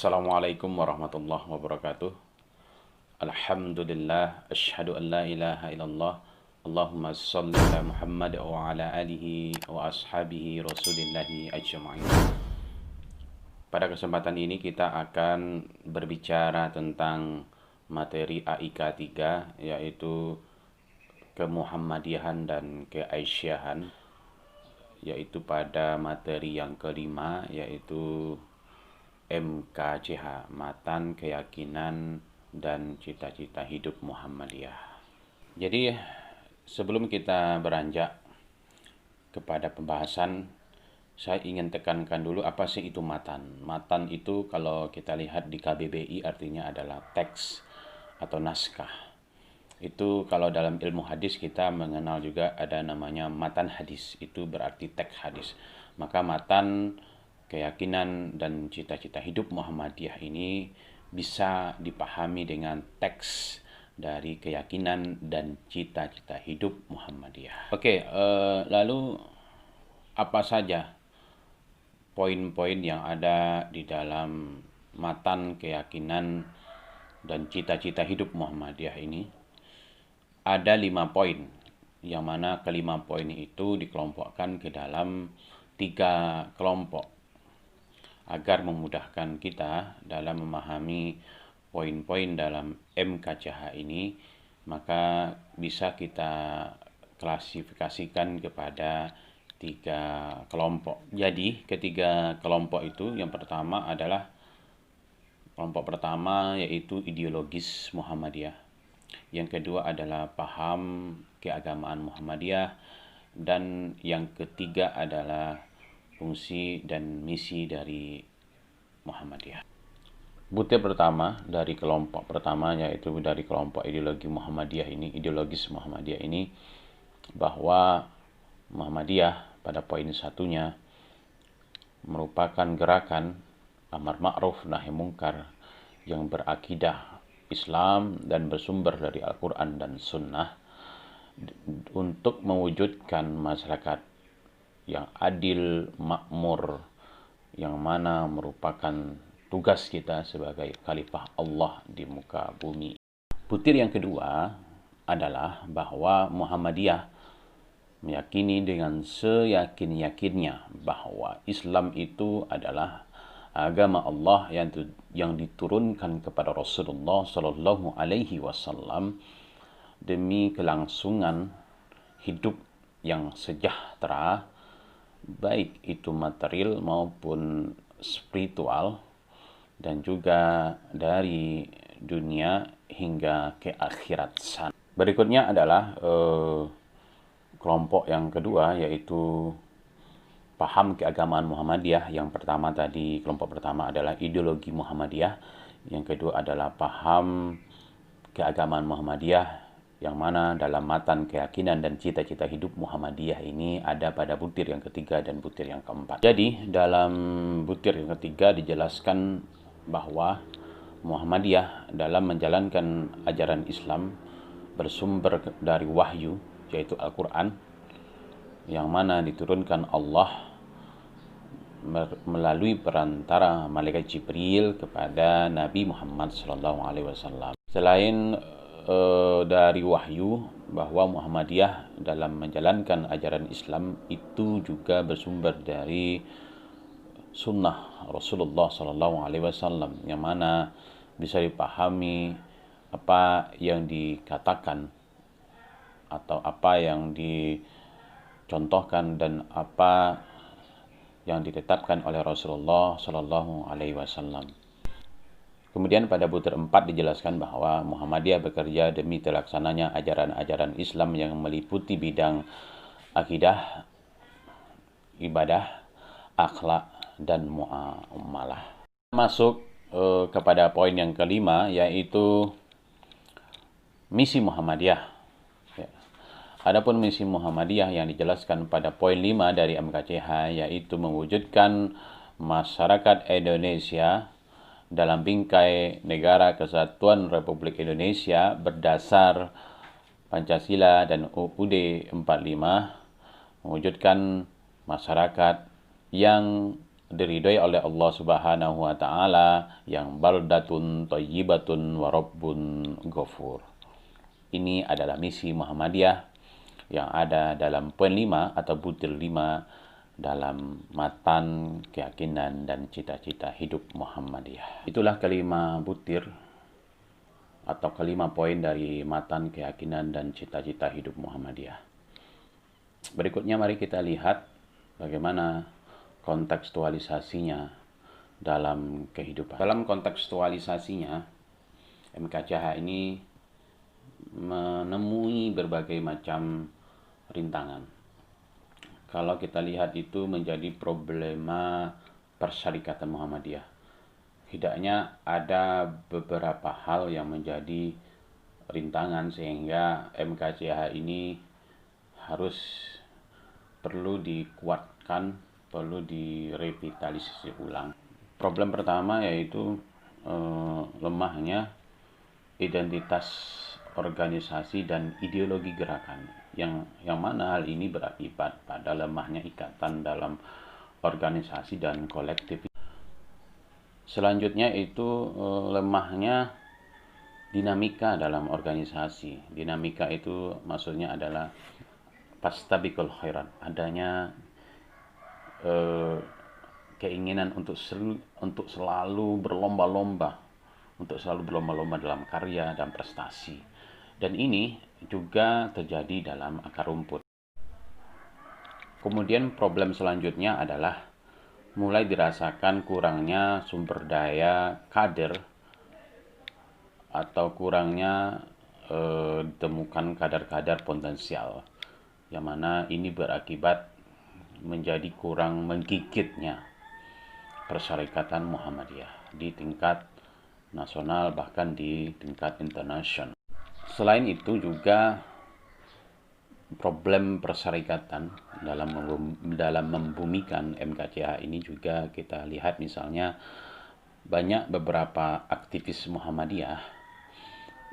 Assalamualaikum warahmatullahi wabarakatuh. Alhamdulillah, asyhadu an la ilaha illallah. Allahumma shalli ala Muhammad wa ala alihi wa ashabihi rasulillahi ajma'in. Pada kesempatan ini kita akan berbicara tentang materi AIK 3, yaitu kemuhammadiyahan dan keaisyahan, yaitu pada materi yang kelima, yaitu MKCH, Matan, Keyakinan, dan Cita-Cita Hidup Muhammadiyah. Jadi sebelum kita beranjak kepada pembahasan, saya ingin tekankan dulu apa sih itu matan. Matan itu kalau kita lihat di KBBI artinya adalah teks atau naskah. Itu kalau dalam ilmu hadis kita mengenal juga ada namanya matan hadis, itu berarti teks hadis. Maka matan, keyakinan, dan cita-cita hidup Muhammadiyah ini bisa dipahami dengan teks dari keyakinan dan cita-cita hidup Muhammadiyah. Lalu apa saja poin-poin yang ada di dalam matan, keyakinan, dan cita-cita hidup Muhammadiyah ini? Ada 5 poin, yang mana kelima poin itu dikelompokkan ke dalam 3 kelompok agar memudahkan kita dalam memahami poin-poin dalam MKCH ini. Maka bisa kita klasifikasikan kepada 3 kelompok. Jadi ketiga kelompok itu, yang pertama adalah kelompok pertama yaitu ideologis Muhammadiyah, yang kedua adalah paham keagamaan Muhammadiyah, dan yang ketiga adalah fungsi dan misi dari Muhammadiyah. Butir pertama dari kelompok pertama, yaitu dari kelompok ideologis Muhammadiyah ini, bahwa Muhammadiyah pada poin satunya merupakan gerakan amar ma'ruf nahi mungkar yang berakidah Islam dan bersumber dari Al-Quran dan Sunnah untuk mewujudkan masyarakat yang adil, makmur, yang mana merupakan tugas kita sebagai khalifah Allah di muka bumi. Butir yang kedua adalah bahwa Muhammadiyah meyakini dengan seyakin-yakinnya bahwa Islam itu adalah agama Allah yang diturunkan kepada Rasulullah Shallallahu Alaihi Wasallam demi kelangsungan hidup yang sejahtera, baik itu material maupun spiritual, dan juga dari dunia hingga ke akhirat sana. Berikutnya adalah kelompok yang kedua, yaitu paham keagamaan Muhammadiyah. Yang pertama tadi, kelompok pertama adalah ideologi Muhammadiyah, yang kedua adalah paham keagamaan Muhammadiyah, yang mana dalam matan, keyakinan, dan cita-cita hidup Muhammadiyah ini ada pada butir yang ketiga dan butir yang keempat. Jadi dalam butir yang ketiga dijelaskan bahwa Muhammadiyah dalam menjalankan ajaran Islam bersumber dari wahyu, yaitu Al-Quran, yang mana diturunkan Allah melalui perantara malaikat Jibril kepada Nabi Muhammad SAW. Selain dari wahyu, bahwa Muhammadiyah dalam menjalankan ajaran Islam itu juga bersumber dari sunnah Rasulullah SAW, yang mana bisa dipahami apa yang dikatakan atau apa yang dicontohkan dan apa yang ditetapkan oleh Rasulullah SAW. Kemudian pada butir 4 dijelaskan bahwa Muhammadiyah bekerja demi terlaksananya ajaran-ajaran Islam yang meliputi bidang akidah, ibadah, akhlak, dan muamalah. Masuk kepada poin yang kelima, yaitu misi Muhammadiyah. Adapun misi Muhammadiyah yang dijelaskan pada poin 5 dari MKCH, yaitu mewujudkan masyarakat Indonesia dalam bingkai Negara Kesatuan Republik Indonesia berdasar Pancasila dan UUD 45, mewujudkan masyarakat yang diridhoi oleh Allah Subhanahu wa taala, yang baldatun thayyibatun wa rabbun ghafur. Ini adalah misi Muhammadiyah yang ada dalam poin 5 atau butir 5 dalam matan keyakinan dan cita-cita hidup Muhammadiyah. Itulah kelima butir atau kelima poin dari matan keyakinan dan cita-cita hidup Muhammadiyah. Berikutnya mari kita lihat bagaimana kontekstualisasinya dalam kehidupan. Dalam kontekstualisasinya, MKCH ini menemui berbagai macam rintangan. Kalau kita lihat itu menjadi problema persyarikatan Muhammadiyah. Tidaknya ada beberapa hal yang menjadi rintangan sehingga MKCH ini harus perlu dikuatkan, perlu direvitalisasi ulang. Problem pertama yaitu lemahnya identitas organisasi dan ideologi gerakan, yang mana hal ini berakibat pada lemahnya ikatan dalam organisasi dan kolektif. Selanjutnya itu lemahnya dinamika dalam organisasi. Dinamika itu maksudnya adalah fastabiqul khairat, adanya keinginan untuk selalu berlomba-lomba dalam karya dan prestasi. Dan ini juga terjadi dalam akar rumput. Kemudian problem selanjutnya adalah mulai dirasakan kurangnya sumber daya kader atau kurangnya ditemukan kadar-kadar potensial, yang mana ini berakibat menjadi kurang menggigitnya persyarikatan Muhammadiyah di tingkat nasional bahkan di tingkat internasional. Selain itu juga problem persyarikatan dalam membumikan MKCH ini juga kita lihat, misalnya banyak beberapa aktivis Muhammadiyah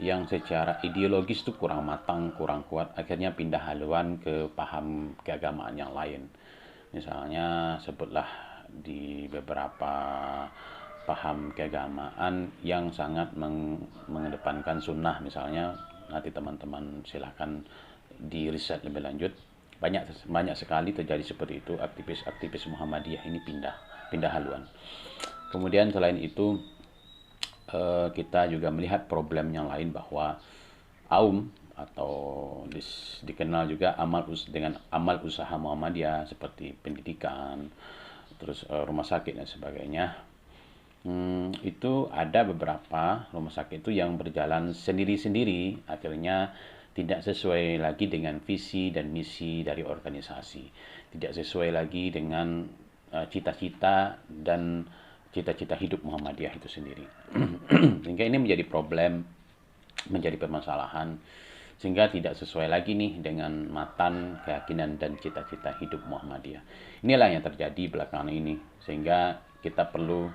yang secara ideologis itu kurang matang, kurang kuat, akhirnya pindah haluan ke paham keagamaan yang lain. Misalnya sebutlah di beberapa paham keagamaan yang sangat mengedepankan sunnah, misalnya nanti teman-teman silakan di riset lebih lanjut. Banyak sekali terjadi seperti itu, aktivis Muhammadiyah ini pindah haluan. Kemudian selain itu kita juga melihat problem yang lain, bahwa AUM atau dikenal juga dengan amal usaha Muhammadiyah seperti pendidikan, terus rumah sakit dan sebagainya. Itu ada beberapa rumah sakit itu yang berjalan sendiri-sendiri, akhirnya tidak sesuai lagi dengan visi dan misi dari organisasi, tidak sesuai lagi dengan cita-cita dan cita-cita hidup Muhammadiyah itu sendiri. Sehingga ini menjadi problem, menjadi permasalahan, sehingga tidak sesuai lagi nih dengan matan keyakinan dan cita-cita hidup Muhammadiyah. Inilah yang terjadi belakangan ini, sehingga kita perlu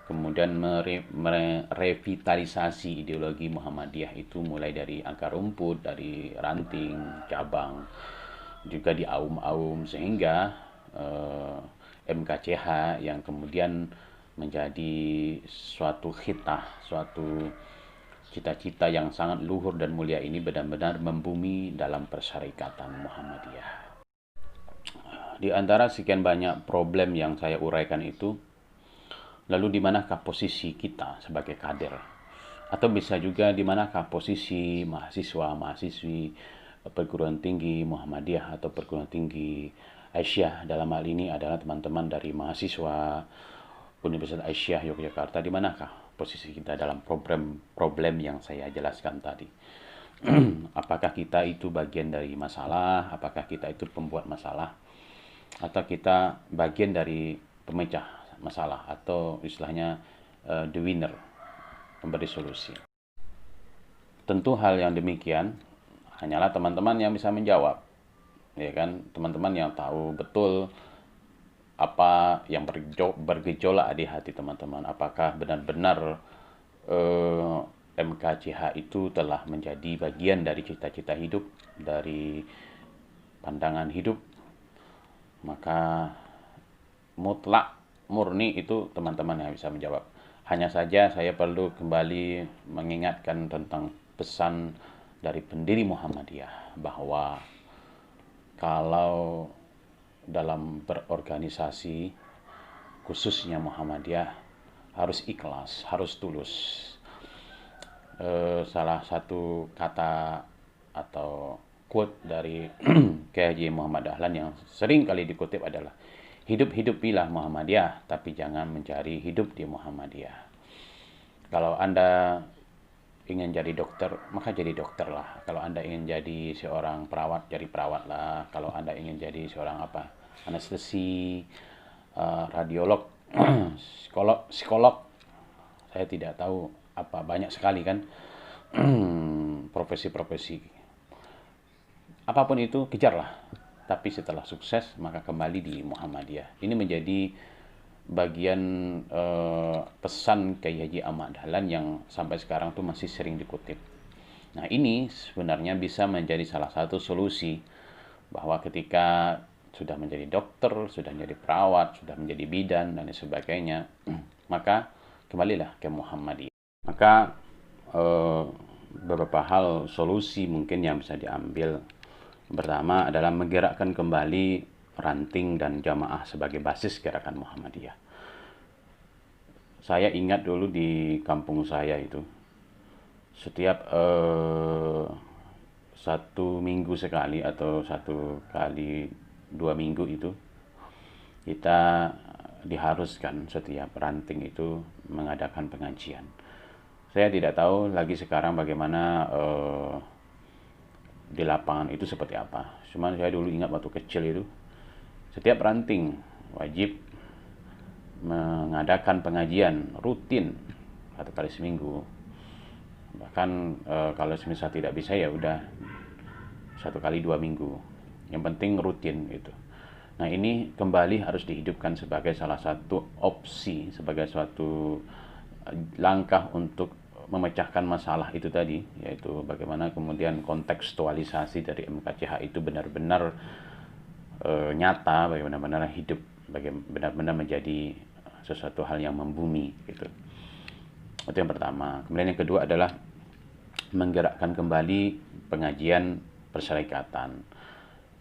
kemudian merevitalisasi ideologi Muhammadiyah itu mulai dari akar rumput, dari ranting, cabang, juga di aum-aum, sehingga MKCH yang kemudian menjadi suatu khitah, suatu cita-cita yang sangat luhur dan mulia ini benar-benar membumi dalam persyarikatan Muhammadiyah. Di antara sekian banyak problem yang saya uraikan itu, lalu di manakah posisi kita sebagai kader? Atau bisa juga di manakah posisi mahasiswa-mahasiswi perguruan tinggi Muhammadiyah atau perguruan tinggi Aisyah? Dalam hal ini adalah teman-teman dari mahasiswa Universitas Aisyah Yogyakarta. Di manakah posisi kita dalam problem yang saya jelaskan tadi? Apakah kita itu bagian dari masalah? Apakah kita itu pembuat masalah? Atau kita bagian dari pemecah masalah, atau istilahnya the winner, pemberi solusi? Tentu hal yang demikian hanyalah teman-teman yang bisa menjawab, ya kan? Teman-teman yang tahu betul apa yang bergejolak di hati teman-teman. Apakah benar-benar MKCH itu telah menjadi bagian dari cita-cita hidup, dari pandangan hidup? Maka mutlak murni itu teman-teman yang bisa menjawab. Hanya saja saya perlu kembali mengingatkan tentang pesan dari pendiri Muhammadiyah bahwa kalau dalam berorganisasi khususnya Muhammadiyah harus ikhlas, harus tulus. Salah satu kata atau quote dari Kiai Haji Muhammad Dahlan yang sering kali dikutip adalah hidup-hidupilah Muhammadiyah, tapi jangan mencari hidup di Muhammadiyah. Kalau Anda ingin jadi dokter, maka jadi dokter lah. Kalau Anda ingin jadi seorang perawat, jadi perawat lah. Kalau Anda ingin jadi seorang apa? Anestesi, radiolog, psikolog, saya tidak tahu apa, banyak sekali kan profesi-profesi. Apapun itu, kejarlah. Tapi setelah sukses, maka kembali di Muhammadiyah. Ini menjadi bagian pesan Kiai Haji Ahmad Dahlan yang sampai sekarang tuh masih sering dikutip. Nah, ini sebenarnya bisa menjadi salah satu solusi bahwa ketika sudah menjadi dokter, sudah menjadi perawat, sudah menjadi bidan dan sebagainya, maka kembalilah ke Muhammadiyah. Maka beberapa hal solusi mungkin yang bisa diambil. Pertama adalah menggerakkan kembali ranting dan jamaah sebagai basis gerakan Muhammadiyah. Saya ingat dulu di kampung saya itu, setiap 1 minggu sekali atau 1 kali 2 minggu itu, kita diharuskan setiap ranting itu mengadakan pengajian. Saya tidak tahu lagi sekarang bagaimana di lapangan itu seperti apa. Cuman saya dulu ingat waktu kecil itu, setiap ranting wajib mengadakan pengajian rutin 1 kali seminggu. Bahkan kalau semisal tidak bisa ya udah 1 kali 2 minggu. Yang penting rutin gitu. Nah, ini kembali harus dihidupkan sebagai salah satu opsi, sebagai suatu langkah untuk memecahkan masalah itu tadi, yaitu bagaimana kemudian kontekstualisasi dari MKCH itu benar-benar nyata, bagaimana benar hidup, benar-benar menjadi sesuatu hal yang membumi gitu. Itu yang pertama. Kemudian yang kedua adalah menggerakkan kembali pengajian perserikatan.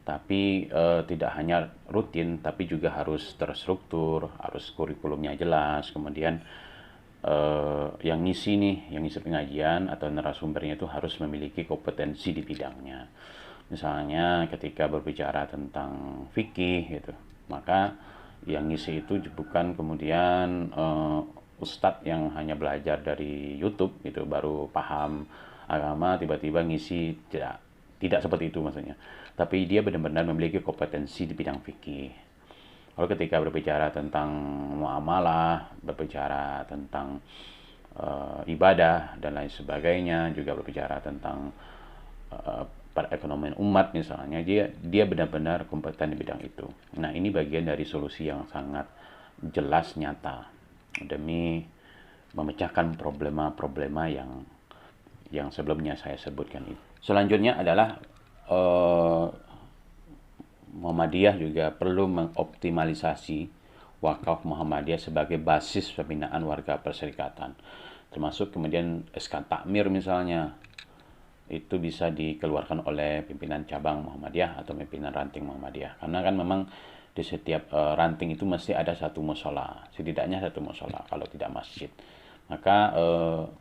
Tapi tidak hanya rutin, tapi juga harus terstruktur, harus kurikulumnya jelas. Kemudian yang ngisi pengajian atau narasumbernya itu harus memiliki kompetensi di bidangnya. Misalnya ketika berbicara tentang fikih gitu, maka yang ngisi itu bukan kemudian ustadz yang hanya belajar dari YouTube gitu baru paham agama tiba-tiba ngisi, tidak seperti itu maksudnya. Tapi dia benar-benar memiliki kompetensi di bidang fikih. Lalu ketika berbicara tentang muamalah, berbicara tentang ibadah dan lain sebagainya, juga berbicara tentang perekonomian umat misalnya, dia benar-benar kompeten di bidang itu. Nah, ini bagian dari solusi yang sangat jelas nyata demi memecahkan problema-problema yang sebelumnya saya sebutkan itu. Selanjutnya adalah Muhammadiyah juga perlu mengoptimalisasi wakaf Muhammadiyah sebagai basis pembinaan warga perserikatan. Termasuk kemudian SK Takmir misalnya, itu bisa dikeluarkan oleh pimpinan cabang Muhammadiyah atau pimpinan ranting Muhammadiyah. Karena kan memang di setiap ranting itu mesti ada satu mushola, setidaknya satu mushola kalau tidak masjid. Maka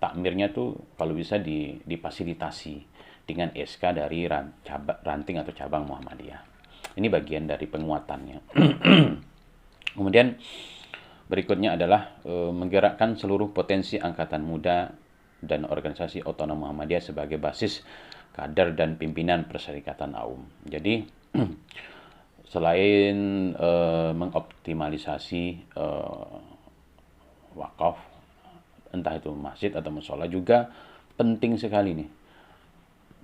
takmirnya tuh kalau bisa difasilitasi dengan SK dari ranting atau cabang Muhammadiyah. Ini bagian dari penguatannya. Kemudian berikutnya adalah menggerakkan seluruh potensi angkatan muda dan organisasi otonom Muhammadiyah sebagai basis kader dan pimpinan perserikatan AUM. Jadi selain mengoptimalisasi wakaf, entah itu masjid atau mushola, juga penting sekali nih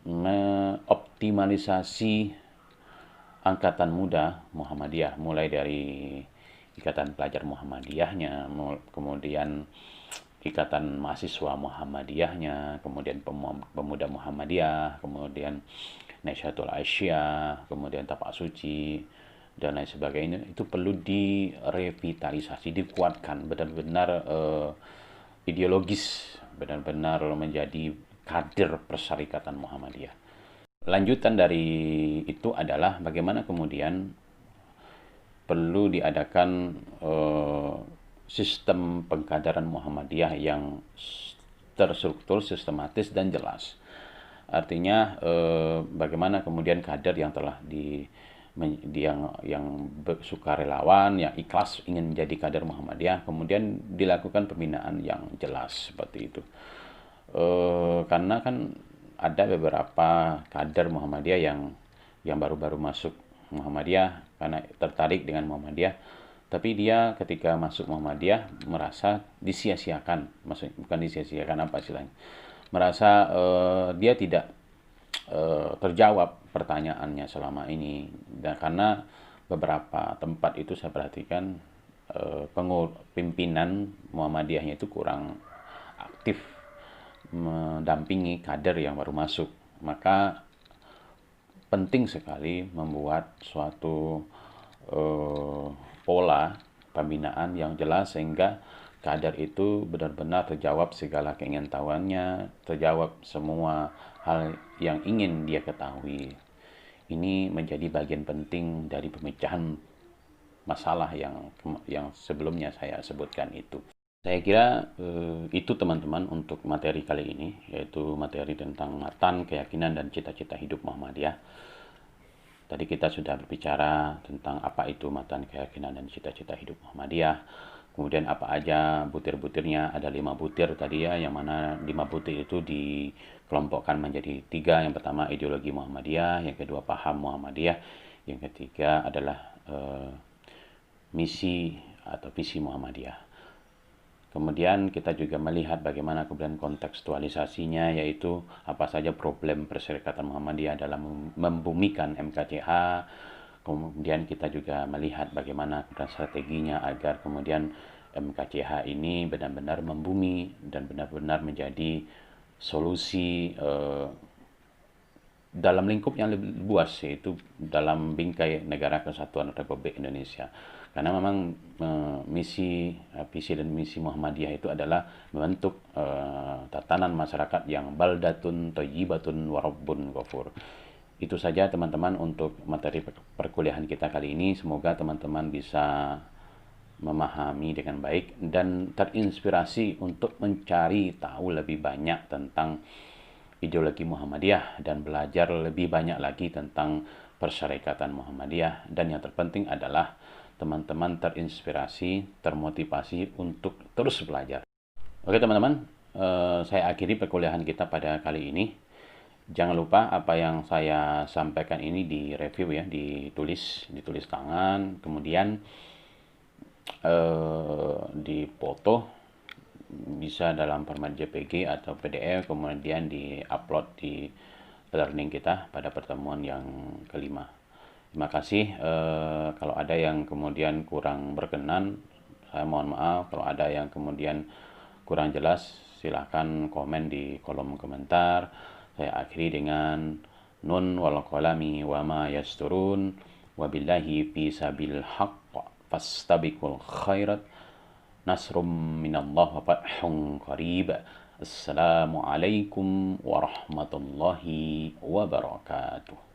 mengoptimalisasi angkatan muda Muhammadiyah, mulai dari ikatan pelajar Muhammadiyahnya, kemudian ikatan mahasiswa Muhammadiyahnya, kemudian pemuda Muhammadiyah, kemudian Nahdlatul Asya, kemudian Tapak Suci, dan lain sebagainya, itu perlu direvitalisasi, dikuatkan, benar-benar ideologis, benar-benar menjadi kader Persyarikatan Muhammadiyah. Lanjutan dari itu adalah bagaimana kemudian perlu diadakan sistem pengkaderan Muhammadiyah yang terstruktur, sistematis, dan jelas. Artinya bagaimana kemudian kader yang telah yang sukarelawan, yang ikhlas ingin menjadi kader Muhammadiyah, kemudian dilakukan pembinaan yang jelas seperti itu. Karena kan ada beberapa kader Muhammadiyah yang baru-baru masuk Muhammadiyah karena tertarik dengan Muhammadiyah, tapi dia ketika masuk Muhammadiyah merasa disia-siakan, maksudnya bukan disia-siakan, apa istilahnya, merasa dia tidak terjawab pertanyaannya selama ini, dan karena beberapa tempat itu saya perhatikan pimpinan Muhammadiyahnya itu kurang aktif mendampingi kader yang baru masuk. Maka penting sekali membuat suatu pola pembinaan yang jelas sehingga kader itu benar-benar terjawab segala keingintahuannya, terjawab semua hal yang ingin dia ketahui. Ini menjadi bagian penting dari pemecahan masalah yang sebelumnya saya sebutkan itu. Saya kira itu teman-teman untuk materi kali ini, yaitu materi tentang matan, keyakinan, dan cita-cita hidup Muhammadiyah. Tadi kita sudah berbicara tentang apa itu matan, keyakinan, dan cita-cita hidup Muhammadiyah. Kemudian apa aja butir-butirnya, ada 5 butir tadi ya, yang mana 5 butir itu dikelompokkan menjadi 3. Yang pertama ideologi Muhammadiyah, yang kedua paham Muhammadiyah, yang ketiga adalah misi atau visi Muhammadiyah. Kemudian kita juga melihat bagaimana kemudian kontekstualisasinya, yaitu apa saja problem Persyarikatan Muhammadiyah dalam membumikan MKCH. Kemudian kita juga melihat bagaimana strateginya agar kemudian MKCH ini benar-benar membumi dan benar-benar menjadi solusi dalam lingkup yang lebih luas, yaitu dalam bingkai Negara Kesatuan Republik Indonesia. Karena memang visi dan misi Muhammadiyah itu adalah membentuk tatanan masyarakat yang baldatun thayyibatun wa rabbun ghafur. Itu saja teman-teman untuk materi perkuliahan kita kali ini. Semoga teman-teman bisa memahami dengan baik dan terinspirasi untuk mencari tahu lebih banyak tentang ideologi Muhammadiyah dan belajar lebih banyak lagi tentang Persyarikatan Muhammadiyah. Dan yang terpenting adalah teman-teman terinspirasi, termotivasi untuk terus belajar. Oke teman-teman, saya akhiri perkuliahan kita pada kali ini. Jangan lupa apa yang saya sampaikan ini direview ya, ditulis tangan, kemudian dipoto, bisa dalam format JPG atau PDF, kemudian di-upload di learning kita pada pertemuan yang kelima. Terima kasih. Kalau ada yang kemudian kurang berkenan, saya mohon maaf. Kalau ada yang kemudian kurang jelas, silahkan komen di kolom komentar. Saya akhiri dengan nun wal qalami wa ma yasturun wabillahi fi sabil haqq fastabiqul khairat nasrum minallah wa fathun qarib. Assalamualaikum warahmatullahi wabarakatuh.